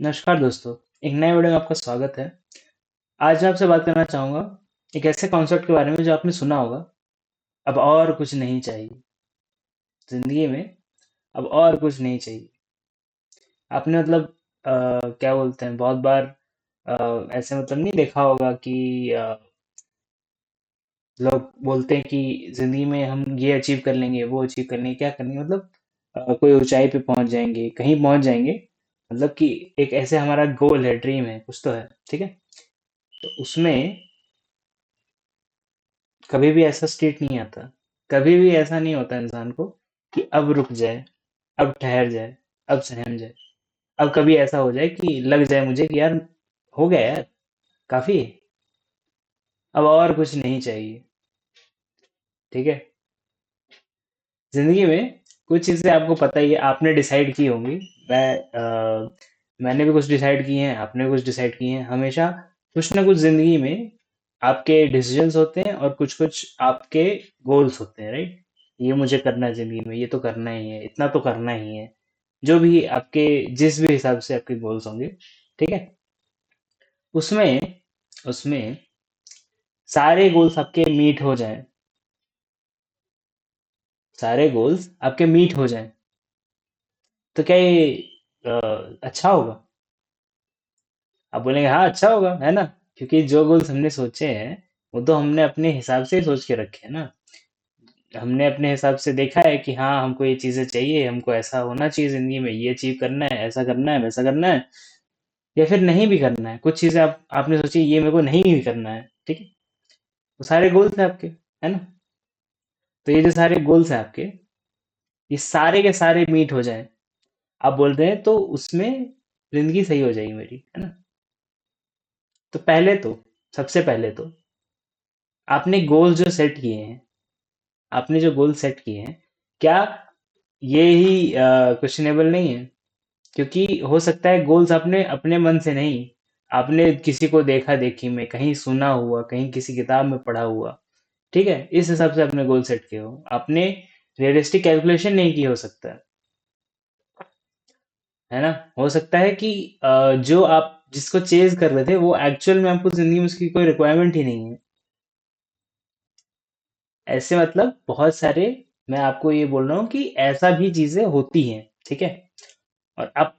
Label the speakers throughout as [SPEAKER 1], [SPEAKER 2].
[SPEAKER 1] नमस्कार दोस्तों, एक नए वीडियो में आपका स्वागत है। आज मैं आपसे बात करना चाहूँगा एक ऐसे कॉन्सेप्ट के बारे में जो आपने सुना होगा, अब और कुछ नहीं चाहिए। ज़िंदगी में अब और कुछ नहीं चाहिए। आपने क्या बोलते हैं, बहुत बार ऐसे नहीं देखा होगा कि लोग बोलते हैं कि ज़िंदगी में हम ये अचीव कर लेंगे, वो अचीव कर लेंगे, क्या करेंगे, कोई ऊंचाई पे पहुंच जाएंगे, कहीं पहुंच जाएंगे। कि एक ऐसे हमारा गोल है, ड्रीम है, कुछ तो है, ठीक है। तो उसमें कभी भी ऐसा स्टेट नहीं आता, कभी भी ऐसा नहीं होता इंसान को कि अब रुक जाए, अब ठहर जाए, अब सहम जाए। अब कभी ऐसा हो जाए कि लग जाए मुझे कि यार हो गया यार, काफी है, अब और कुछ नहीं चाहिए, ठीक है। जिंदगी में कुछ चीजें आपको पता ही है, आपने डिसाइड की होंगी। मैंने भी कुछ डिसाइड किए हैं, आपने भी कुछ डिसाइड किए हैं। हमेशा कुछ ना कुछ जिंदगी में आपके डिसीजंस होते हैं और कुछ कुछ आपके गोल्स होते हैं, राइट। ये मुझे करना है जिंदगी में, ये तो करना ही है, इतना तो करना ही है। जो भी आपके, जिस भी हिसाब से आपके गोल्स होंगे, ठीक है। उसमें उसमें सारे गोल्स आपके मीट हो जाएं, सारे गोल्स आपके मीट हो जाएं, तो क्या ये अच्छा होगा? आप बोलेंगे हाँ अच्छा होगा, है ना। क्योंकि जो गोल्स हमने सोचे हैं वो तो हमने अपने हिसाब से ही सोच के रखे हैं ना। हमने अपने हिसाब से देखा है कि हाँ हमको ये चीजें चाहिए, हमको ऐसा होना चाहिए जिंदगी में, ये अचीव करना है, ऐसा करना है, वैसा करना है, या फिर नहीं भी करना है। कुछ चीजें आपने सोची ये मेरे को नहीं भी करना है, ठीक है। वो सारे गोल्स हैं आपके, है ना। तो ये जो सारे गोल्स हैं आपके, ये सारे के सारे मीट हो जाएं, आप बोल रहे हैं, तो उसमें जिंदगी सही हो जाएगी मेरी, है ना। तो सबसे पहले तो आपने गोल जो सेट किए हैं, आपने जो गोल सेट किए हैं, क्या ये ही क्वेश्चनेबल नहीं है? क्योंकि हो सकता है गोल्स आपने अपने मन से नहीं, आपने किसी को देखा देखी में, कहीं सुना हुआ, कहीं किसी किताब में पढ़ा हुआ, ठीक है, इस हिसाब से आपने गोल सेट किए हो। आपने रियलिस्टिक कैलकुलेशन नहीं की, हो सकता है ना। हो सकता है कि जो आप जिसको चेज कर रहे थे वो एक्चुअल में आपको जिंदगी में उसकी कोई रिक्वायरमेंट ही नहीं है। ऐसे बहुत सारे, मैं आपको ये बोल रहा हूँ कि ऐसा भी चीजें होती हैं, ठीक है। और आप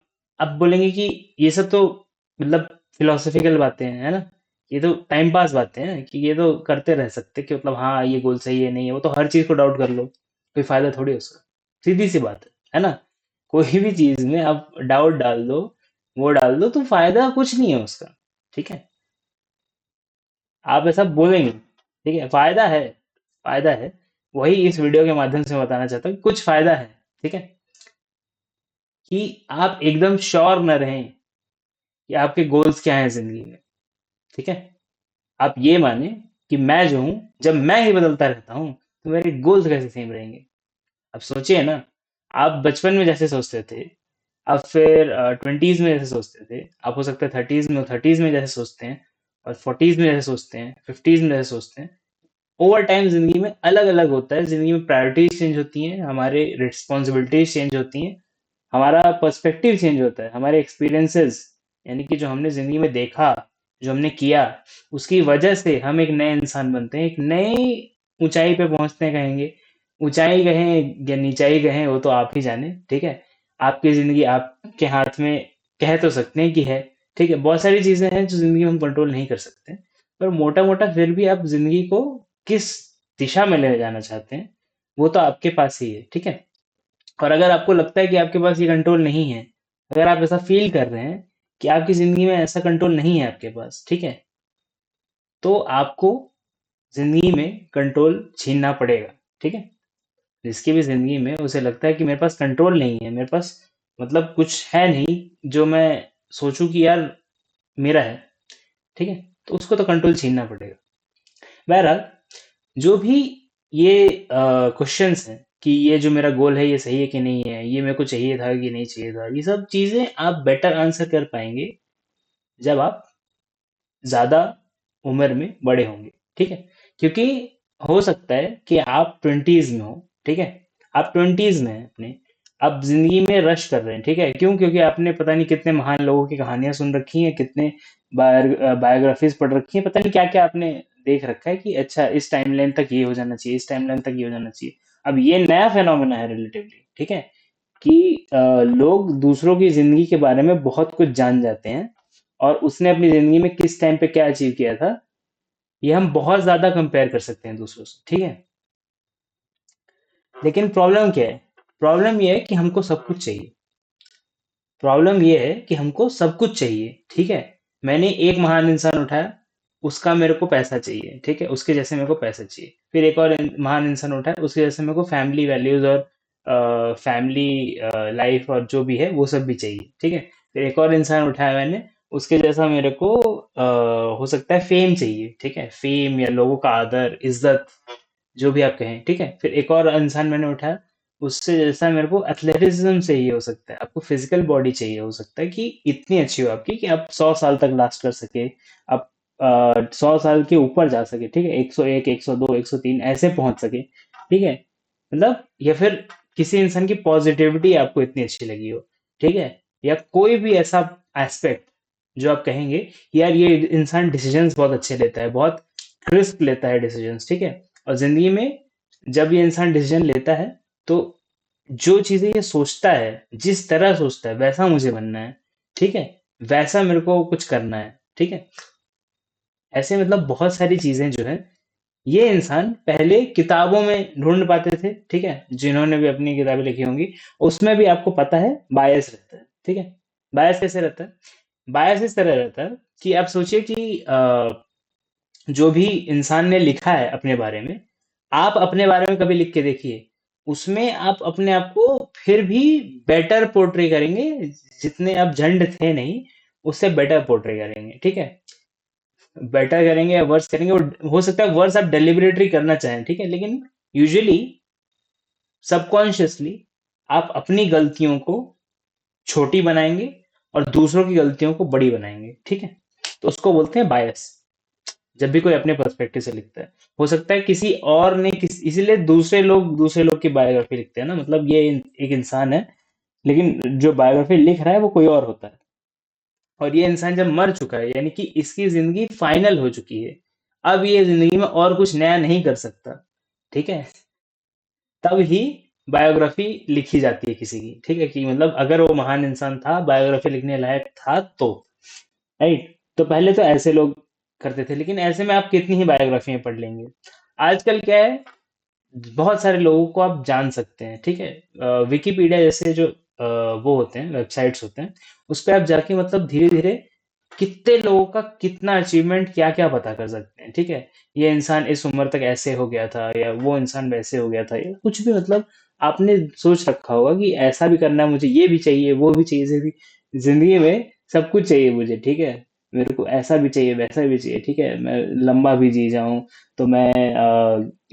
[SPEAKER 1] बोलेंगे कि ये सब तो फिलोसफिकल बातें हैं, है ना। ये तो टाइम पास बातें हैं कि ये तो करते रह सकते कि हाँ ये गोल सही है, नहीं है, वो तो हर चीज को डाउट कर लो, कोई फायदा थोड़ी है उसका। सीधी सी बात है ना। कोई भी चीज में आप डाउट डाल दो, वो डाल दो, तो फायदा कुछ नहीं है उसका, ठीक है। आप ऐसा बोलेंगे, ठीक है, फायदा है, फायदा है। वही इस वीडियो के माध्यम से मैं बताना चाहता हूँ कि कुछ फायदा है, ठीक है। कि आप एकदम श्योर न रहें कि आपके गोल्स क्या हैं जिंदगी में, ठीक है। आप ये माने कि मैं जो हूँ, जब मैं ही बदलता रहता हूँ तो मेरे गोल्स कैसे सेम रहेंगे। अब सोचिए ना, आप बचपन में जैसे सोचते थे, आप फिर 20s में जैसे सोचते थे, आप हो सकता है 30s में जैसे सोचते हैं, और 40s में जैसे सोचते हैं, 50s में जैसे सोचते हैं। ओवर टाइम जिंदगी में अलग अलग होता है, जिंदगी में प्रायोरिटीज चेंज होती हैं, हमारे रिस्पॉन्सिबिलिटीज चेंज होती हैं, हमारा पर्सपेक्टिव चेंज होता है, हमारे एक्सपीरियंसेस, यानी कि जो हमने जिंदगी में देखा, जो हमने किया, उसकी वजह से हम एक नए इंसान बनते हैं, एक नई ऊंचाई पे पहुंचते हैं, कहेंगे। ऊंचाई कहें या नीचाई कहें, वो तो आप ही जाने, ठीक है। आपकी जिंदगी आपके हाथ में, कह तो सकते हैं कि है, ठीक है। बहुत सारी चीजें हैं जो जिंदगी में हम कंट्रोल नहीं कर सकते, पर मोटा मोटा फिर भी आप जिंदगी को किस दिशा में ले जाना चाहते हैं, वो तो आपके पास ही है, ठीक है। और अगर आपको लगता है कि आपके पास ये कंट्रोल नहीं है, अगर आप ऐसा फील कर रहे हैं कि आपकी जिंदगी में ऐसा कंट्रोल नहीं है आपके पास, ठीक है, तो आपको जिंदगी में कंट्रोल छीनना पड़ेगा, ठीक है। जिसकी भी जिंदगी में उसे लगता है कि मेरे पास कंट्रोल नहीं है, मेरे पास कुछ है नहीं जो मैं सोचूं कि यार मेरा है, ठीक है, तो उसको तो कंट्रोल छीनना पड़ेगा। बहरहाल, जो भी ये क्वेश्चंस हैं कि ये जो मेरा गोल है ये सही है कि नहीं है, ये मेरे को चाहिए था कि नहीं चाहिए था, ये सब चीजें आप बेटर आंसर कर पाएंगे जब आप ज्यादा उम्र में बड़े होंगे, ठीक है। क्योंकि हो सकता है कि आप 20s में हो, ठीक है, आप 20s में हैं अपने, आप जिंदगी में रश कर रहे हैं, ठीक है? क्यों? क्योंकि आपने पता नहीं कितने महान लोगों की कहानियां सुन रखी हैं, कितने बायोग्राफीज पढ़ रखी हैं, पता नहीं क्या क्या आपने देख रखा है कि अच्छा इस टाइमलाइन तक ये हो जाना चाहिए, इस टाइमलाइन तक ये हो जाना चाहिए। अब ये नया फेनोमेना है रिलेटिवली, ठीक है? कि लोग दूसरों की जिंदगी के बारे में बहुत कुछ जान जाते हैं, और उसने अपनी जिंदगी में किस टाइम पे क्या अचीव किया था, ये हम बहुत ज्यादा कंपेयर कर सकते हैं दूसरों से, ठीक है? लेकिन प्रॉब्लम क्या है? प्रॉब्लम ये है कि हमको सब कुछ चाहिए। प्रॉब्लम ये है कि हमको सब कुछ चाहिए, ठीक है? मैंने एक महान इंसान उठाया, उसका मेरे को पैसा चाहिए, ठीक है? उसके जैसे मेरे को पैसा चाहिए। फिर एक और महान इंसान उठाया, उसके जैसे मेरे को फैमिली वैल्यूज और फैमिली लाइफ और जो भी है वो सब भी चाहिए, ठीक है? फिर एक और इंसान उठाया मैंने, उसके जैसा मेरे को हो सकता है फेम चाहिए, ठीक है? फेम या लोगों का आदर, इज्जत, जो भी आप कहें, ठीक है? फिर एक और इंसान मैंने उठाया, उससे जैसा मेरे को एथलेटिज्म चाहिए हो सकता है, आपको फिजिकल बॉडी चाहिए हो सकता है कि इतनी अच्छी हो आपकी कि आप 100 साल तक लास्ट कर सके, आप 100 साल के ऊपर जा सके, ठीक है? 101, 102, 103 ऐसे पहुंच सके, ठीक है? मतलब या फिर किसी इंसान की पॉजिटिविटी आपको इतनी अच्छी लगी हो, ठीक है? या कोई भी ऐसा एस्पेक्ट जो आप कहेंगे कि यार ये इंसान डिसीजंस बहुत अच्छे लेता है, बहुत क्रिस्प लेता है डिसीजंस, ठीक है? और जिंदगी में जब ये इंसान डिसीजन लेता है, तो जो चीजें ये सोचता है, जिस तरह सोचता है वैसा मुझे बनना है, ठीक है? वैसा मेरे को कुछ करना है, ठीक है? ऐसे मतलब बहुत सारी चीजें जो है, ये इंसान पहले किताबों में ढूंढ पाते थे, ठीक है? जिन्होंने भी अपनी किताबें लिखी होंगी, उसमें भी आपको पता है बायस रहता है, ठीक है? बायस कैसे रहता है? बायस इस तरह रहता है कि आप सोचिए कि जो भी इंसान ने लिखा है अपने बारे में, आप अपने बारे में कभी लिख के देखिए, उसमें आप अपने आप को फिर भी बेटर पोर्ट्रे करेंगे, जितने आप झंड थे नहीं, उससे बेटर पोर्ट्रे करेंगे, ठीक है? बेटर करेंगे या वर्स करेंगे, हो सकता है वर्स आप डेलिबरेटली करना चाहें, ठीक है? लेकिन यूजुअली सबकॉन्शियसली आप अपनी गलतियों को छोटी बनाएंगे और दूसरों की गलतियों को बड़ी बनाएंगे, ठीक है? तो उसको बोलते हैं बायस। जब भी कोई अपने पर्सपेक्टिव से लिखता है, हो सकता है किसी और ने इसीलिए दूसरे लोग की बायोग्राफी लिखते हैं ना, मतलब ये एक इंसान है, लेकिन जो बायोग्राफी लिख रहा है वो कोई और होता है, और ये इंसान जब मर चुका है, यानी कि इसकी जिंदगी फाइनल हो चुकी है, अब ये जिंदगी में और कुछ नया नहीं कर सकता, ठीक है? तब ही बायोग्राफी लिखी जाती है किसी की, ठीक है? कि मतलब अगर वो महान इंसान था, बायोग्राफी लिखने लायक था, तो राइट। तो पहले तो ऐसे लोग करते थे, लेकिन ऐसे में आप कितनी ही बायोग्राफियां पढ़ लेंगे। आजकल क्या है, बहुत सारे लोगों को आप जान सकते हैं, ठीक है? विकिपीडिया जैसे जो वो होते हैं, वेबसाइट्स होते हैं, उस पे आप जाके मतलब धीरे धीरे कितने लोगों का कितना अचीवमेंट क्या क्या पता कर सकते हैं, ठीक है? ये इंसान इस उम्र तक ऐसे हो गया था, या वो इंसान वैसे हो गया था, या कुछ भी, मतलब आपने सोच रखा होगा कि ऐसा भी करना है मुझे, ये भी चाहिए, वो भी चाहिए, जिंदगी में सब कुछ चाहिए मुझे, ठीक है? मेरे को ऐसा भी चाहिए, वैसा भी चाहिए, ठीक है? मैं लंबा भी जी जाऊं, तो मैं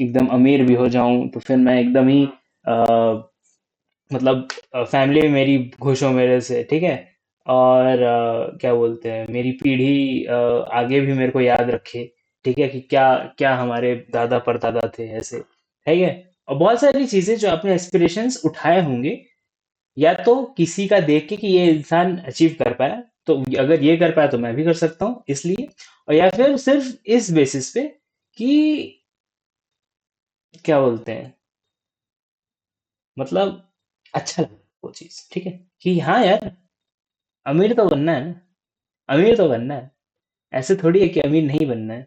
[SPEAKER 1] एकदम अमीर भी हो जाऊं, तो फिर मैं एकदम ही मतलब फैमिली में मेरी खुश हो मेरे से, ठीक है? और क्या बोलते हैं, मेरी पीढ़ी आगे भी मेरे को याद रखे, ठीक है? कि क्या क्या हमारे दादा परदादा थे ऐसे, ठीक है? और बहुत सारी चीजें जो आपने एस्पिरेशंस उठाए होंगे, या तो किसी का देख के कि ये इंसान अचीव कर पाया, तो अगर ये कर पाया तो मैं भी कर सकता हूँ, इसलिए। और या फिर सिर्फ इस बेसिस पे कि क्या बोलते हैं, मतलब अच्छा लगा वो चीज, ठीक है? कि हाँ यार, अमीर तो बनना है ना, अमीर तो बनना है, ऐसे थोड़ी है कि अमीर नहीं बनना है।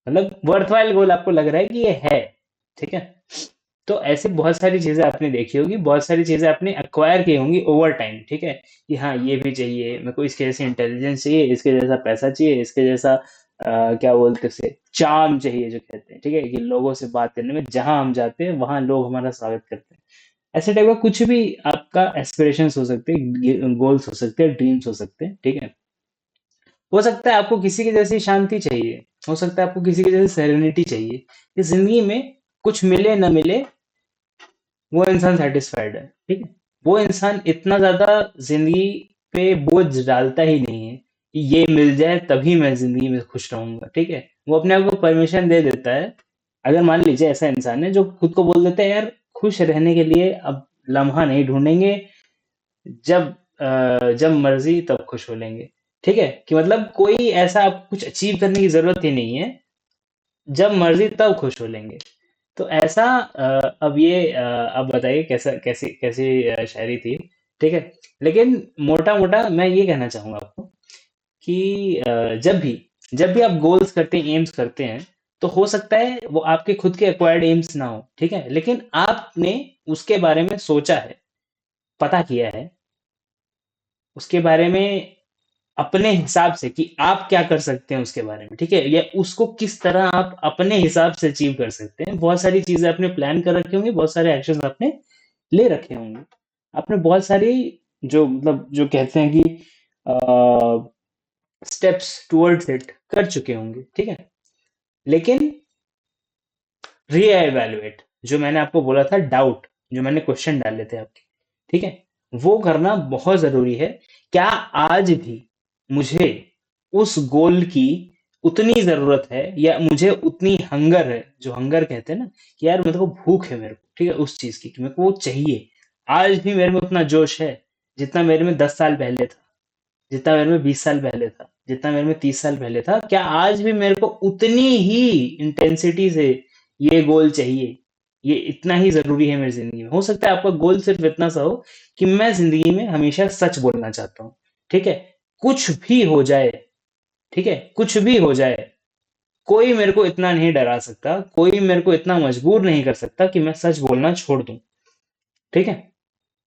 [SPEAKER 1] मतलब वर्थवाइल गोल आपको लग रहा है कि ये है, ठीक है? तो ऐसे बहुत सारी चीजें आपने देखी होगी, बहुत सारी चीजें आपने अक्वायर की होंगी ओवर टाइम, ठीक है? कि हाँ ये भी चाहिए मेरे को, इसके जैसे इंटेलिजेंस चाहिए, इसके जैसा पैसा चाहिए, इसके जैसा क्या बोलते से चार्म चाहिए जो कहते हैं, ठीक है? कि लोगों से बात करने में जहां हम जाते हैं वहां लोग हमारा स्वागत करते हैं। ऐसे टाइप का कुछ भी आपका एस्पिरेशंस हो सकते हैं, गोल्स हो सकते हैं, ड्रीम्स हो सकते हैं, ठीक है? हो सकता है आपको किसी की जैसी शांति चाहिए, हो सकता है आपको किसी की जैसी सेरेनिटी चाहिए, कि जिंदगी में कुछ मिले न मिले, वो इंसान सेटिस्फाइड है, ठीक है? वो इंसान इतना ज्यादा जिंदगी पे बोझ डालता ही नहीं है कि ये मिल जाए तभी मैं जिंदगी में खुश रहूंगा, ठीक है? वो अपने आप को परमिशन दे देता है। अगर मान लीजिए ऐसा इंसान है जो खुद को बोल देता है यार, खुश रहने के लिए अब लम्हा नहीं ढूंढेंगे, जब मर्जी तब खुश हो लेंगे। ठीक है, कि मतलब कोई ऐसा आपको कुछ अचीव करने की जरूरत ही नहीं है, जब मर्जी तब खुश हो लेंगे। तो ऐसा अब ये अब बताइए कैसा कैसी कैसी शायरी थी। ठीक है, लेकिन मोटा मोटा मैं ये कहना चाहूंगा आपको कि जब भी आप गोल्स करते हैं, एम्स करते हैं, तो हो सकता है वो आपके खुद के एक्वायर्ड एम्स ना हो, ठीक है, लेकिन आपने उसके बारे में सोचा है, पता किया है उसके बारे में अपने हिसाब से कि आप क्या कर सकते हैं उसके बारे में, ठीक है, या उसको किस तरह आप अपने हिसाब से अचीव कर सकते हैं। बहुत सारी चीजें आपने प्लान कर रखी होंगी, बहुत सारे एक्शन आपने ले रखे होंगे, आपने बहुत सारी जो मतलब जो कहते हैं कि स्टेप्स टुवर्ड्स इट कर चुके होंगे, ठीक है, लेकिन रीएवैल्यूएट, जो मैंने आपको बोला था, डाउट, जो मैंने क्वेश्चन डाले थे आपके, ठीक है, वो करना बहुत जरूरी है। क्या आज भी मुझे उस गोल की उतनी जरूरत है, या मुझे उतनी हंगर है, जो हंगर कहते हैं ना, कि यार मेरे को भूख है, मेरे को, ठीक है, उस चीज की, कि मेरे को वो चाहिए, आज भी मेरे में उतना जोश है जितना मेरे में 10 साल पहले था, जितना मेरे में 20 साल पहले था, जितना मेरे में 30 साल पहले था? क्या आज भी मेरे को उतनी ही इंटेंसिटी से ये गोल चाहिए, ये इतना ही जरूरी है मेरी जिंदगी में? हो सकता है आपका गोल सिर्फ इतना सा हो कि मैं जिंदगी में हमेशा सच बोलना चाहता हूँ, ठीक है, कुछ भी हो जाए, ठीक है, कुछ भी हो जाए, कोई मेरे को इतना नहीं डरा सकता, कोई मेरे को इतना मजबूर नहीं कर सकता कि मैं सच बोलना छोड़ दूं, ठीक है।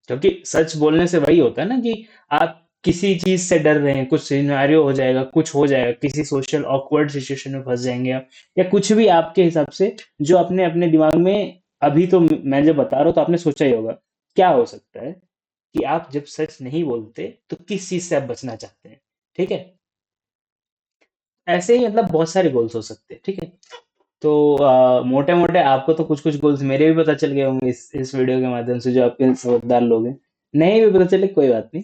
[SPEAKER 1] क्योंकि सच बोलने से वही होता है ना कि आप किसी चीज से डर रहे हैं, कुछ सिनेरियो हो जाएगा, कुछ हो जाएगा, किसी सोशल ऑकवर्ड सिचुएशन में फंस जाएंगे आप, या कुछ भी आपके हिसाब से जो अपने अपने दिमाग में, अभी तो मैं जब बता रहा हूँ तो आपने सोचा ही होगा क्या हो सकता है कि आप जब सच नहीं बोलते तो किस चीज से आप बचना चाहते हैं, ठीक है। ऐसे ही मतलब बहुत सारे गोल्स हो सकते हैं, ठीक है। तो मोटे मोटे आपको तो कुछ कुछ गोल्स मेरे भी पता चल गए होंगे इस वीडियो के माध्यम से, जो आपके समझदार लोग हैं। नहीं भी पता चले कोई बात नहीं।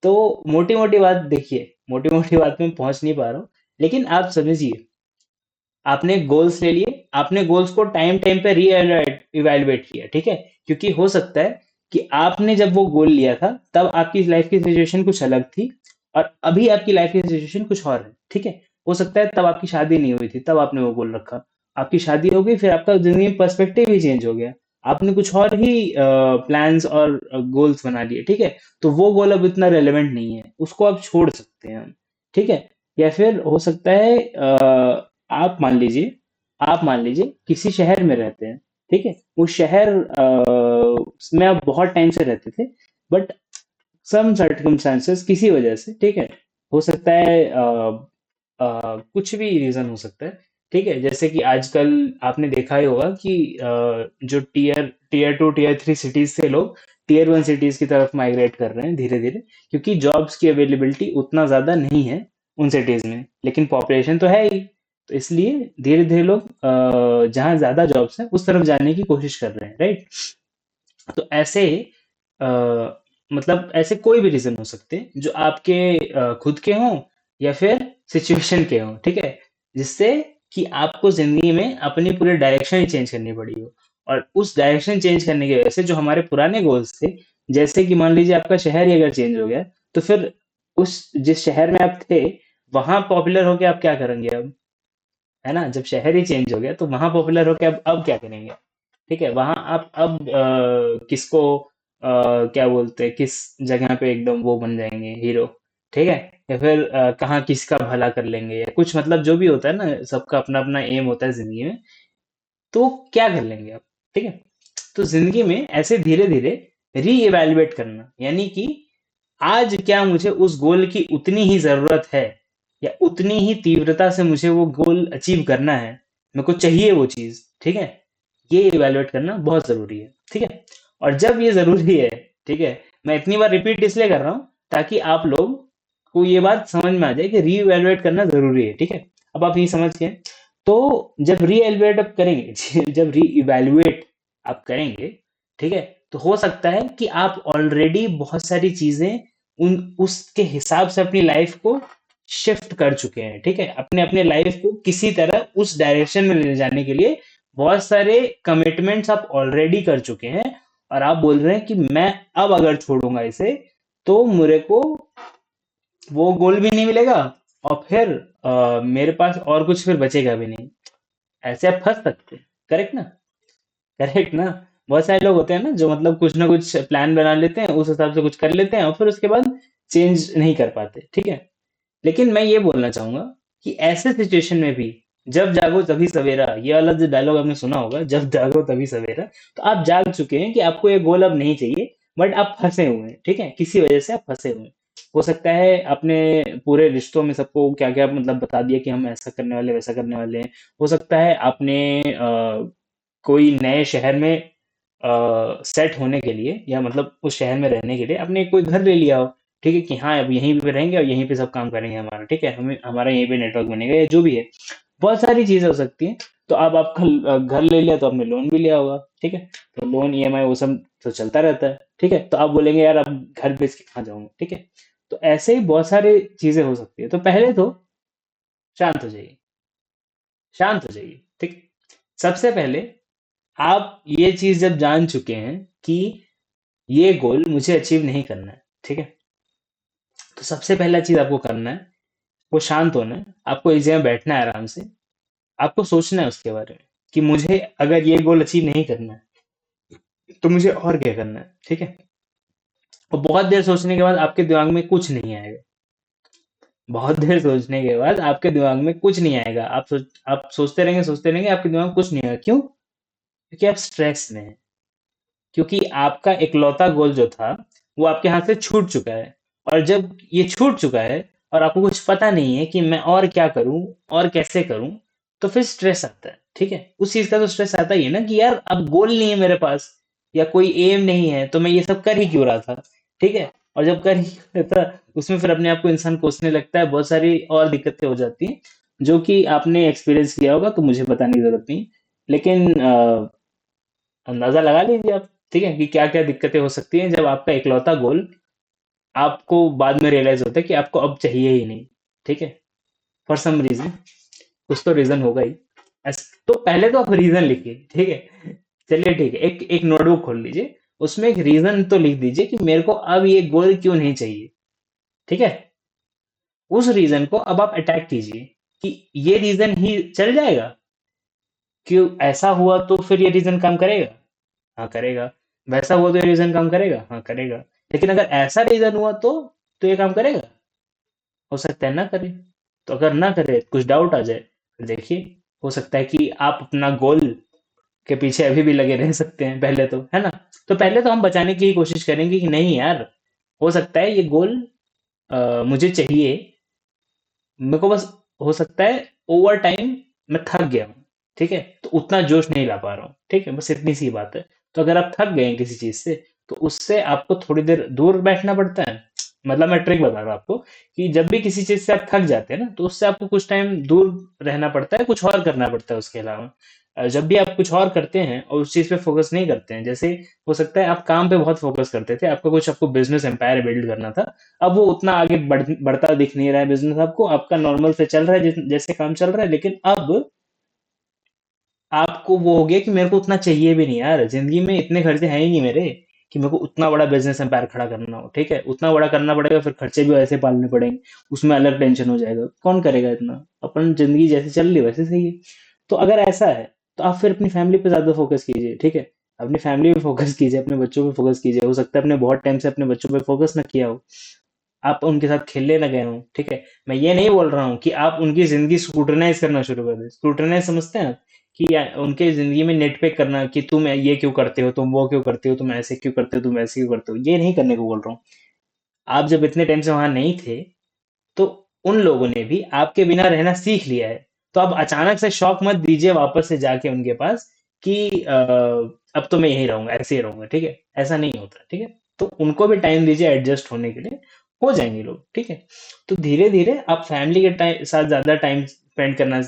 [SPEAKER 1] तो मोटी मोटी बात देखिए, मोटी मोटी बात में पहुंच नहीं पा रहा हूँ, लेकिन आप समझिए, आपने गोल्स ले लिए, आपने गोल्स को टाइम टाइम पे री इवेलुएट किया, ठीक है, क्योंकि हो सकता है कि आपने जब वो गोल लिया था तब आपकी लाइफ की सिचुएशन कुछ अलग थी, और अभी आपकी लाइफ की सिचुएशन कुछ और है, ठीक है। हो सकता है तब आपकी शादी नहीं हुई थी, तब आपने वो गोल रखा, आपकी शादी हो गई, फिर आपका जिंदगी में पर्सपेक्टिव ही चेंज हो गया, आपने कुछ और ही प्लान्स और गोल्स बना लिए, ठीक है। तो वो गोल अब इतना रेलेवेंट नहीं है, उसको आप छोड़ सकते हैं, ठीक है। या फिर हो सकता है आप मान लीजिए किसी शहर में रहते हैं, ठीक है, उस शहर में आप बहुत टाइम से रहते थे, बट सम सर्कमस्टांसेस, किसी वजह से, ठीक है, हो सकता है कुछ भी रीजन हो सकता है, ठीक है, जैसे कि आजकल आपने देखा ही होगा कि जो टीयर 2 टीयर 3 सिटीज से लोग टीयर 1 सिटीज की तरफ माइग्रेट कर रहे हैं धीरे धीरे, क्योंकि जॉब्स की अवेलेबिलिटी उतना ज्यादा नहीं है उन सिटीज में, लेकिन पॉपुलेशन तो है ही, तो इसलिए धीरे धीरे लोग जहाँ ज्यादा जॉब्स हैं उस तरफ जाने की कोशिश कर रहे हैं, राइट। तो ऐसे अ, मतलब ऐसे कोई भी रीजन हो सकते हैं जो आपके खुद के हों, या फिर सिचुएशन के हों, ठीक है, जिससे कि आपको जिंदगी में अपनी पूरी डायरेक्शन ही चेंज करनी पड़ी हो। और उस डायरेक्शन चेंज करने की वजह से जो हमारे पुराने गोल्स थे, जैसे कि मान लीजिए आपका शहर ही अगर चेंज हो गया, तो फिर उस जिस शहर में आप थे वहां पॉपुलर होके आप क्या करेंगे अब, है ना? जब शहर ही चेंज हो गया तो वहां पॉपुलर होके अब क्या करेंगे? ठीक है, वहां आप अब किसको क्या बोलते हैं, किस जगह पे एकदम वो बन जाएंगे हीरो, ठीक है, या फिर कहाँ किसका भला कर लेंगे, या कुछ मतलब जो भी होता है ना, सबका अपना अपना एम होता है जिंदगी में, तो क्या कर लेंगे आप, ठीक है। तो जिंदगी में ऐसे धीरे धीरे री इवेल्युएट करना, यानी कि आज क्या मुझे उस गोल की उतनी ही जरूरत है, या उतनी ही तीव्रता से मुझे वो गोल अचीव करना है, मेरे को चाहिए वो चीज, ठीक है, ये इवेलुएट करना बहुत जरूरी है, ठीक है। और जब ये जरूरी है, ठीक है, मैं इतनी बार रिपीट इसलिए कर रहा हूँ ताकि आप लोग को ये बात समझ में आ जाए कि री इवेलुएट करना जरूरी है, ठीक है। अब आप ये समझ गए। तो जब री इवेलुएट आप करेंगे जब री इवेलुएट आप करेंगे, ठीक है, तो हो सकता है कि आप ऑलरेडी बहुत सारी चीजें उन उसके हिसाब से अपनी लाइफ को शिफ्ट कर चुके हैं, ठीक है, अपने अपने लाइफ को किसी तरह उस डायरेक्शन में ले जाने के लिए बहुत सारे कमिटमेंट्स आप ऑलरेडी कर चुके हैं, और आप बोल रहे हैं कि मैं अब अगर छोड़ूंगा इसे तो मेरे को वो गोल भी नहीं मिलेगा, और फिर मेरे पास और कुछ फिर बचेगा भी नहीं। ऐसे आप फंस सकते हैं। करेक्ट ना? करेक्ट ना? बहुत सारे लोग होते हैं ना जो मतलब कुछ ना कुछ प्लान बना लेते हैं, उस हिसाब से कुछ कर लेते हैं और फिर उसके बाद चेंज नहीं कर पाते। ठीक है? लेकिन मैं ये बोलना चाहूंगा कि ऐसे सिचुएशन में भी, जब जागो तभी सवेरा, ये वाला जो डायलॉग आपने सुना होगा, जब जागो तभी सवेरा, तो आप जाग चुके हैं कि आपको ये गोल अब नहीं चाहिए, बट आप फंसे हुए हैं। ठीक है? किसी वजह से आप फंसे हुए हैं। हो सकता है आपने पूरे रिश्तों में सबको क्या क्या मतलब बता दिया कि हम ऐसा करने वाले वैसा करने वाले हैं। हो सकता है आपने कोई नए शहर में सेट होने के लिए, या मतलब उस शहर में रहने के लिए आपने कोई घर ले लिया हो। ठीक है? कि हाँ, अब यहीं पे रहेंगे और यहीं पे सब काम करेंगे हमारा। ठीक है? हमें हमारा यहीं पे नेटवर्क बनेगा या जो भी है। बहुत सारी चीजें हो सकती हैं। तो अब आपका घर ले लिया तो आपने लोन भी लिया होगा। ठीक है? तो लोन ईएमआई वो सब तो चलता रहता है। ठीक है? तो आप बोलेंगे यार अब घर बेच के कहाँ जाऊंगा। ठीक है? तो ऐसे ही बहुत सारी चीजें हो सकती है। तो पहले तो शांत हो जाइए। शांत हो जाइए। ठीक? सबसे पहले आप ये चीज जब जान चुके हैं कि ये गोल मुझे अचीव नहीं करना है। ठीक है? तो सबसे पहला चीज आपको करना है, वो शांत होना है। आपको एक जगह बैठना है आराम से। आपको सोचना है उसके बारे में कि मुझे अगर ये गोल अचीव नहीं करना है तो मुझे और क्या करना है। ठीक है? और बहुत देर सोचने के बाद आपके दिमाग में कुछ नहीं आएगा। बहुत देर सोचने के बाद आपके दिमाग में कुछ नहीं आएगा। आप सोचते रहेंगे, आपके दिमाग में कुछ नहीं आएगा। क्यों? क्योंकि आप स्ट्रेस में हैं। क्योंकि आपका इकलौता गोल जो था वो आपके हाथ से छूट चुका है। और जब ये छूट चुका है और आपको कुछ पता नहीं है कि मैं और क्या करूं और कैसे करूं, तो फिर स्ट्रेस आता है। ठीक है? उस चीज का तो स्ट्रेस आता ही है ना कि यार अब गोल नहीं है मेरे पास, या कोई एम नहीं है, तो मैं ये सब कर ही क्यों रहा था। ठीक है? और जब कर ही क्यों रहा था, उसमें फिर अपने आप को इंसान कोसने लगता है। बहुत सारी और दिक्कतें हो जाती हैं जो कि आपने एक्सपीरियंस किया होगा, तो मुझे बताने की जरूरत नहीं। लेकिन अंदाजा लगा लीजिए आप। ठीक है? कि क्या क्या दिक्कतें हो सकती हैं जब आपका इकलौता गोल आपको बाद में रियलाइज होता है कि आपको अब चाहिए ही नहीं। ठीक है? फॉर सम रीजन, कुछ तो रीजन होगा ही। तो पहले तो आप रीजन लिखिए। ठीक है? चलिए ठीक है, एक एक नोटबुक खोल लीजिए। उसमें एक रीजन तो लिख दीजिए कि मेरे को अब ये गोल क्यों नहीं चाहिए। ठीक है? उस रीजन को अब आप अटैक कीजिए कि ये रीजन ही चल जाएगा। क्यों ऐसा हुआ तो फिर ये रीजन काम करेगा? हाँ करेगा। वैसा हुआ तो ये रीजन काम करेगा? हाँ करेगा। लेकिन अगर ऐसा रीजन हुआ तो ये काम करेगा? हो सकता है ना करे। तो अगर ना करे, कुछ डाउट आ जाए, तो देखिए, हो सकता है कि आप अपना गोल के पीछे अभी भी लगे रह सकते हैं पहले तो, है ना? तो पहले तो हम बचाने की ही कोशिश करेंगे कि नहीं यार, हो सकता है ये गोल मुझे चाहिए। मेरे को बस, हो सकता है ओवर टाइम मैं थक गया हूँ। ठीक है? तो उतना जोश नहीं ला पा रहा हूँ। ठीक है? बस इतनी सी बात है। तो अगर आप थक गए हैं किसी चीज से, तो उससे आपको थोड़ी देर दूर बैठना पड़ता है। मतलब मैं ट्रिक बता रहा हूँ आपको कि जब भी किसी चीज से आप थक जाते हैं ना, तो उससे आपको कुछ टाइम दूर रहना पड़ता है, कुछ और करना पड़ता है उसके अलावा। जब भी आप कुछ और करते हैं और उस चीज पे फोकस नहीं करते हैं, जैसे हो सकता है आप काम पे बहुत फोकस करते थे, आपको बिजनेस एम्पायर बिल्ड करना था। अब वो उतना आगे बढ़ता दिख नहीं रहा है बिजनेस आपको, आपका नॉर्मल से चल रहा है जैसे काम चल रहा है। लेकिन अब आपको वो हो गया कि मेरे को उतना चाहिए भी नहीं यार, जिंदगी में इतने खर्चे हैं ही नहीं मेरे कि मेरे को उतना बड़ा बिजनेस एम्पायर खड़ा करना हो। ठीक है? उतना बड़ा करना पड़ेगा, फिर खर्चे भी वैसे पालने पड़ेंगे, उसमें अलग टेंशन हो जाएगा। कौन करेगा इतना? अपन जिंदगी जैसे चल रही है वैसे सही है। तो अगर ऐसा है, तो आप फिर अपनी फैमिली पे ज्यादा फोकस कीजिए। ठीक है? अपनी फैमिली पे फोकस कीजिए, अपने बच्चों पे फोकस कीजिए। हो सकता है आपने बहुत टाइम से अपने बच्चों पे फोकस ना किया हो, आप उनके साथ खेलने ना गए हों। ठीक है? मैं ये नहीं बोल रहा हूँ कि आप उनकी जिंदगी स्क्रूटनाइज करना शुरू कर दें। स्क्रूटनाइज समझते हैं आप? कि उनके जिंदगी में नेटपेक करना कि तुम ये क्यों करते हो, तुम वो क्यों करते हो, तुम ऐसे क्यों करते हो, तुम ऐसे क्यों करते हो, ये नहीं करने को बोल रहा हूँ। आप जब इतने टाइम से वहां नहीं थे, तो उन लोगों ने भी आपके बिना रहना सीख लिया है। तो अब अचानक से शौक मत दीजिए वापस से जाके उनके पास कि अब तो मैं यही रहूंगा, ऐसे ही रहूंगा। ठीक है? ऐसा नहीं होता। ठीक है? तो उनको भी टाइम दीजिए एडजस्ट होने के लिए, हो जाएंगे लोग। ठीक है? तो धीरे धीरे आप फैमिली के साथ ज्यादा टाइम स्पेंड करना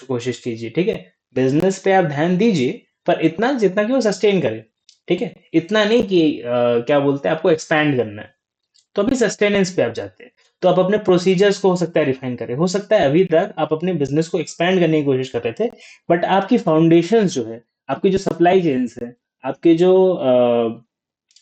[SPEAKER 1] कोशिश कीजिए। ठीक है? बिजनेस पे आप ध्यान दीजिए, पर इतना जितना कि वो सस्टेन करे। ठीक है? इतना नहीं कि क्या बोलते हैं, आपको एक्सपैंड करना है। तो अभी सस्टेनेंस पे आप जाते हैं, तो आप अपने प्रोसीजर्स को हो सकता है रिफाइन करें। हो सकता है अभी तक आप अपने बिजनेस को एक्सपैंड करने की कोशिश कर रहे थे, बट आपकी फाउंडेशन जो है, आपकी जो सप्लाई चेन्स है, आपके जो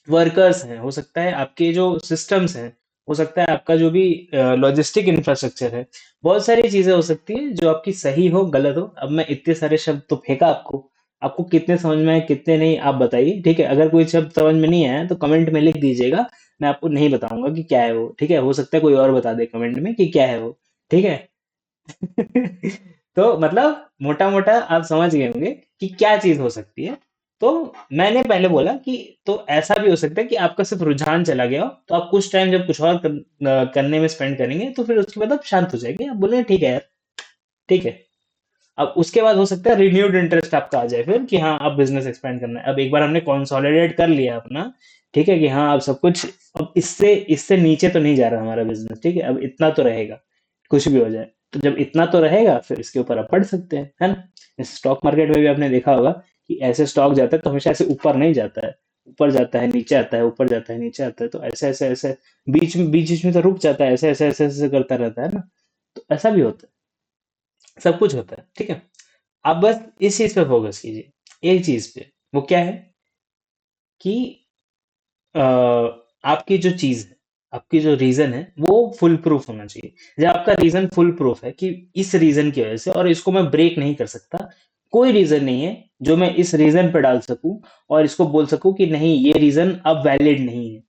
[SPEAKER 1] वर्कर्स हैं, हो सकता है आपके जो सिस्टम्स हैं, हो सकता है आपका जो भी लॉजिस्टिक इंफ्रास्ट्रक्चर है, बहुत सारी चीजें हो सकती है जो आपकी सही हो गलत हो। अब मैं इतने सारे शब्द तो फेंका आपको, आपको कितने समझ में आए कितने नहीं आप बताइए, ठीक है? अगर कोई शब्द समझ में नहीं आया तो कमेंट में लिख दीजिएगा, मैं आपको नहीं बताऊंगा कि क्या है वो, ठीक है? हो सकता है कोई और बता दे कमेंट में कि क्या है वो, ठीक है? तो मतलब मोटा मोटा आप समझ गए होंगे कि क्या चीज हो सकती है। तो मैंने पहले बोला कि तो ऐसा भी हो सकता है कि आपका सिर्फ रुझान चला गया हो, तो आप कुछ टाइम जब कुछ और करने में स्पेंड करेंगे तो फिर उसके बाद आप शांत हो जाएंगे, आप बोलेंगे ठीक है यार, ठीक है। अब उसके बाद हो सकता है रिन्यूड इंटरेस्ट आपका आ जाए फिर कि हाँ अब बिजनेस एक्सपेंड करना है। अब एक बार हमने कंसोलिडेट कर लिया अपना, ठीक है, कि हाँ अब सब कुछ, अब इससे इससे नीचे तो नहीं जा रहा हमारा बिजनेस, ठीक है, अब इतना तो रहेगा, कुछ भी हो जाए। तो जब इतना तो रहेगा फिर इसके ऊपर आप पढ़ सकते हैं, है ना? स्टॉक मार्केट में भी आपने देखा होगा कि ऐसे स्टॉक जाता है तो हमेशा ऐसे ऊपर नहीं जाता है, ऊपर जाता है नीचे आता है, ऊपर जाता है नीचे आता है, तो ऐसे ऐसे ऐसे बीच में तो रुक जाता है, ऐसे ऐसे ऐसे ऐसे करता रहता है ना। तो ऐसा भी होता है, सब कुछ होता है, ठीक है। आप बस इस चीज पे फोकस कीजिए, एक चीज पे। वो क्या है कि अ, आपकी जो चीज है, आपकी जो रीजन है वो फुल प्रूफ होना चाहिए। जब आपका रीजन फुल प्रूफ है कि इस रीजन की वजह से, और इसको मैं ब्रेक नहीं कर सकता, कोई रीजन नहीं है जो मैं इस रीजन पे डाल सकूं और इसको बोल सकूं कि नहीं ये रीजन अब वैलिड नहीं है।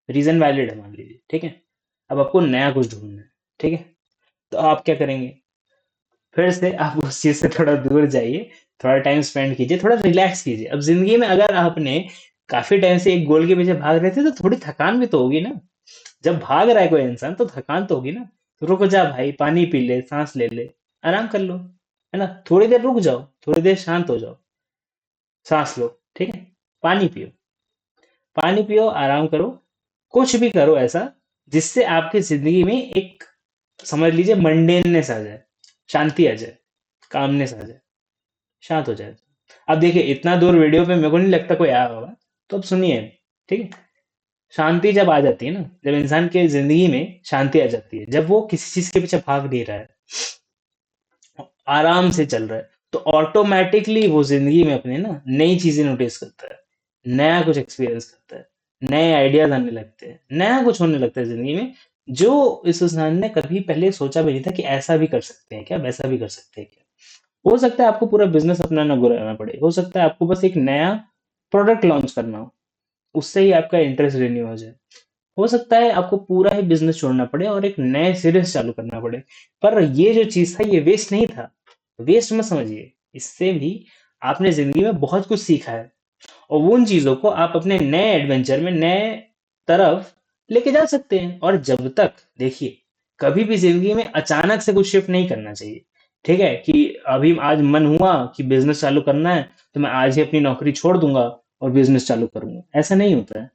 [SPEAKER 1] रीजन वैलिड है मान लीजिए, ठीक है। अब आपको नया कुछ ढूंढना है, ठीक है। तो आप क्या करेंगे? फिर से आप उस चीज से थोड़ा दूर जाइए, थोड़ा टाइम स्पेंड कीजिए, थोड़ा रिलैक्स कीजिए। अब जिंदगी में अगर आपने काफी टाइम से एक गोल के पीछे भाग रहे थे तो थोड़ी थकान भी तो होगी ना। जब भाग रहा है कोई इंसान तो थकान तो होगी ना। तो रुक जा भाई, पानी पी ले, सांस ले ले, आराम कर लो, है ना? थोड़ी देर रुक जाओ, थोड़ी देर शांत हो जाओ, सांस लो, ठीक है, पानी पियो, पानी पियो, आराम करो, कुछ भी करो ऐसा जिससे आपकी जिंदगी में एक, समझ लीजिए, मंडेननेस आ जाए, शांति आ जाए, कामनेस आ जाए, शांत हो जाए। अब देखिए इतना दूर वीडियो पे मेरे को नहीं लगता कोई आया होगा, तो अब सुनिए, ठीक है। शांति जब आ जाती है ना, जब इंसान के जिंदगी में शांति आ जाती है, जब वो किसी चीज के पीछे भाग नहीं रहा है, आराम से चल रहा है, तो ऑटोमेटिकली वो जिंदगी में अपने ना नई चीजें नोटिस करता है, नया कुछ एक्सपीरियंस करता है, नए आइडियाज आने लगते हैं, नया कुछ होने लगता है जिंदगी में, जो इस इंसान ने कभी पहले सोचा भी नहीं था कि ऐसा भी कर सकते हैं क्या, वैसा भी कर सकते हैं क्या। हो सकता है आपको पूरा बिजनेस अपना ना गुराना पड़े, हो सकता है आपको बस एक नया प्रोडक्ट लॉन्च करना हो, उससे ही आपका इंटरेस्ट रिन्यू हो जाए। हो सकता है आपको पूरा ही बिजनेस छोड़ना पड़े और एक नए सिरे से चालू करना पड़े। पर ये जो चीज था ये वेस्ट नहीं था, वेस्ट मत समझिए। इससे भी आपने जिंदगी में बहुत कुछ सीखा है, और वो उन चीजों को आप अपने नए एडवेंचर में, नए तरफ लेके जा सकते हैं। और जब तक, देखिए, कभी भी जिंदगी में अचानक से कुछ शिफ्ट नहीं करना चाहिए, ठीक है? कि अभी आज मन हुआ कि बिजनेस चालू करना है तो मैं आज ही अपनी नौकरी छोड़ दूंगा और बिजनेस चालू करूंगा, ऐसा नहीं होता है।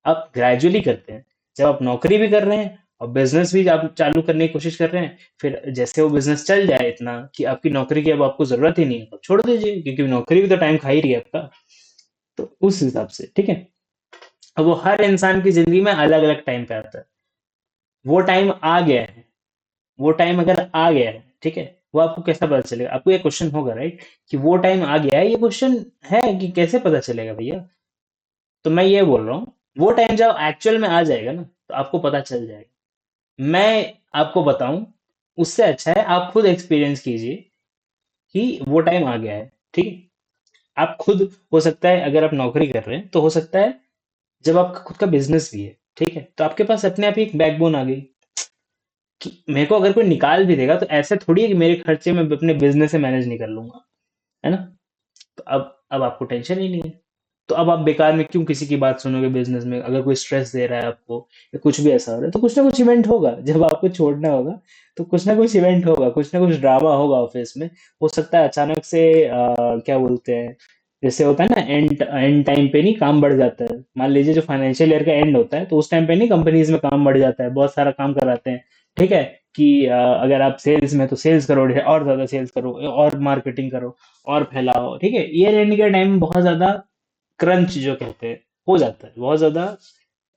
[SPEAKER 1] आप ग्रेजुअली करते हैं। जब आप नौकरी भी कर रहे हैं और बिजनेस भी आप चालू करने की कोशिश कर रहे हैं, फिर जैसे वो बिजनेस चल जाए इतना कि आपकी नौकरी की अब आपको जरूरत ही नहीं है, तो छोड़ दीजिए, क्योंकि नौकरी भी तो टाइम खा ही रही है आपका। तो उस हिसाब से, ठीक है। अब वो हर इंसान की जिंदगी में अलग अलग टाइम पे आता है। वो टाइम आ गया है, वो टाइम अगर आ गया है, ठीक है, वो आपको कैसा पता चलेगा? आपको ये क्वेश्चन होगा, राइट, कि वो टाइम आ गया है, ये क्वेश्चन है कि कैसे पता चलेगा भैया। तो मैं ये बोल रहा हूँ, वो टाइम जब एक्चुअल में आ जाएगा ना तो आपको पता चल जाएगा। मैं आपको बताऊं, उससे अच्छा है आप खुद एक्सपीरियंस कीजिए कि वो टाइम आ गया है, ठीक है। आप खुद, हो सकता है अगर आप नौकरी कर रहे हैं तो हो सकता है जब आपका खुद का बिजनेस भी है, ठीक है, तो आपके पास अपने आप ही एक बैकबोन आ गई कि मेरे को अगर कोई निकाल भी देगा तो ऐसे थोड़ी है कि मेरे खर्चे में अपने बिजनेस से मैनेज नहीं कर लूंगा, है ना? तो अब आपको टेंशन ही नहीं है। तो अब आप बेकार में क्यों किसी की बात सुनोगे बिजनेस में? अगर कोई स्ट्रेस दे रहा है आपको या कुछ भी ऐसा हो रहा है तो कुछ ना कुछ इवेंट होगा, जब आपको छोड़ना होगा तो कुछ ना कुछ इवेंट होगा, कुछ ना कुछ ड्रामा होगा ऑफिस में। हो सकता है अचानक से क्या बोलते हैं, जैसे होता है ना, एंड एंड टाइम पे नहीं काम बढ़ जाता है। मान लीजिए जो फाइनेंशियल ईयर का एंड होता है तो उस टाइम पे नहीं कंपनीज में काम बढ़ जाता है, बहुत सारा काम कराते हैं, ठीक है। कि अगर आप सेल्स में तो सेल्स करो, और ज्यादा सेल्स करो, और मार्केटिंग करो, और फैलाओ, ठीक है। ईयर एंड के टाइम बहुत ज्यादा क्रंच जो कहते हैं हो जाता है, बहुत ज्यादा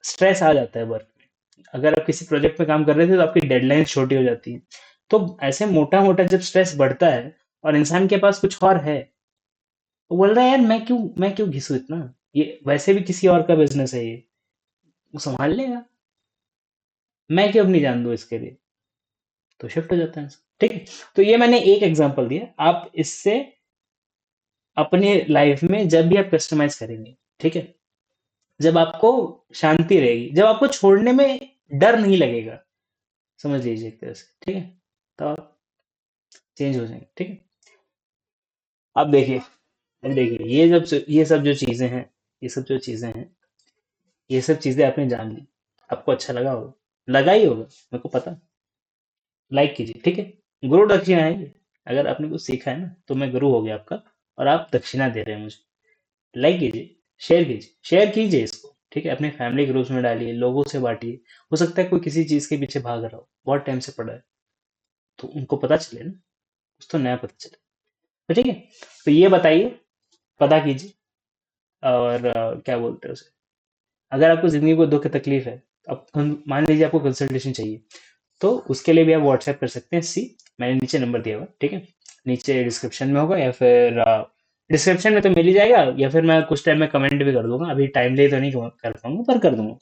[SPEAKER 1] स्ट्रेस आ जाता है वर्क में। अगर आप किसी प्रोजेक्ट पे काम कर रहे थे तो आपकी डेडलाइन छोटी हो जाती है। तो ऐसे मोटा मोटा जब स्ट्रेस बढ़ता है और इंसान के पास कुछ और है, वो बोल रहा है यार मैं क्यों घिसू इतना, ये वैसे भी किसी और का बिजनेस है, ये वो संभाल लेगा, मैं क्यों अपनी जान दूं इसके लिए। तो शिफ्ट हो जाता है, ठीक है। तो ये मैंने एक एग्जांपल दिया, आप इससे अपनी लाइफ में जब भी आप कस्टमाइज करेंगे, ठीक है, जब आपको शांति रहेगी, जब आपको छोड़ने में डर नहीं लगेगा, समझ लीजिए एक तरह से, ठीक है, तो आप चेंज हो जाएंगे, ठीक है। अब देखिए ये सब जो चीजें हैं, ये सब जो चीजें हैं, ये सब चीजें आपने जान ली, आपको अच्छा लगा होगा, लगा ही होगा, मेरे को पता। लाइक कीजिए, ठीक है। गुरु दक्षिणा है ये। अगर आपने कुछ सीखा है ना, तो मैं गुरु हो गया आपका, और आप दक्षिणा दे रहे हैं मुझे। लाइक कीजिए, शेयर कीजिए इसको, ठीक है, अपने फैमिली ग्रुप्स में डालिए, लोगों से बांटिए। हो सकता है कोई किसी चीज के पीछे भाग रहा हो, बहुत टाइम से पड़ा है, तो उनको पता चले ना, कुछ तो नया पता चले। तो ठीक है, तो ये बताइए, पता कीजिए। और क्या बोलते हैं उसे, अगर आपको जिंदगी को दुख तकलीफ है, अब मान लीजिए आपको कंसल्टेशन चाहिए, तो उसके लिए भी आप व्हाट्सएप कर सकते हैं, सी मैंने नीचे नंबर दिया हुआ है, ठीक है, नीचे डिस्क्रिप्शन में होगा, या फिर डिस्क्रिप्शन में तो मिल ही जाएगा, या फिर मैं कुछ टाइम में कमेंट भी कर दूंगा, अभी टाइम ले तो नहीं कर पाऊंगा, पर कर दूंगा।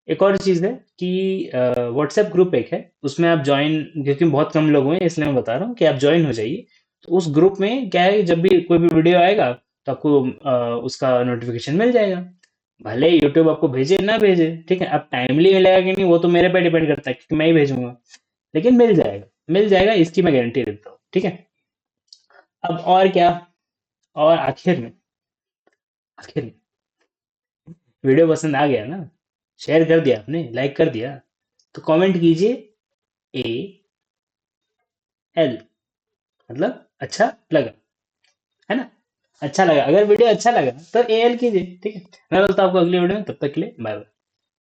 [SPEAKER 1] एक और चीज़ है कि व्हाट्सएप ग्रुप एक है, उसमें आप ज्वाइन, क्योंकि बहुत कम लोग हैं इसलिए मैं बता रहा हूँ कि आप ज्वाइन हो जाइए। तो उस ग्रुप में क्या है, जब भी कोई भी वीडियो आएगा तो आपको उसका नोटिफिकेशन मिल जाएगा, भले यूट्यूब आपको भेजे ना भेजे, ठीक है। अब टाइमली मिलेगा कि नहीं वो तो मेरे पे डिपेंड करता है, क्योंकि मैं ही भेजूंगा, लेकिन मिल जाएगा इसकी मैं गारंटी देता हूँ, ठीक है। अब और क्या, और आखिर में वीडियो पसंद आ गया ना, शेयर कर दिया आपने, लाइक कर दिया, तो कमेंट कीजिए ए एल, मतलब अच्छा लगा, है ना। अच्छा लगा, अगर वीडियो अच्छा लगा तो ए एल कीजिए, ठीक है। मैं बोलता हूँ आपको अगली वीडियो में, तब तक के लिए बाय बाय।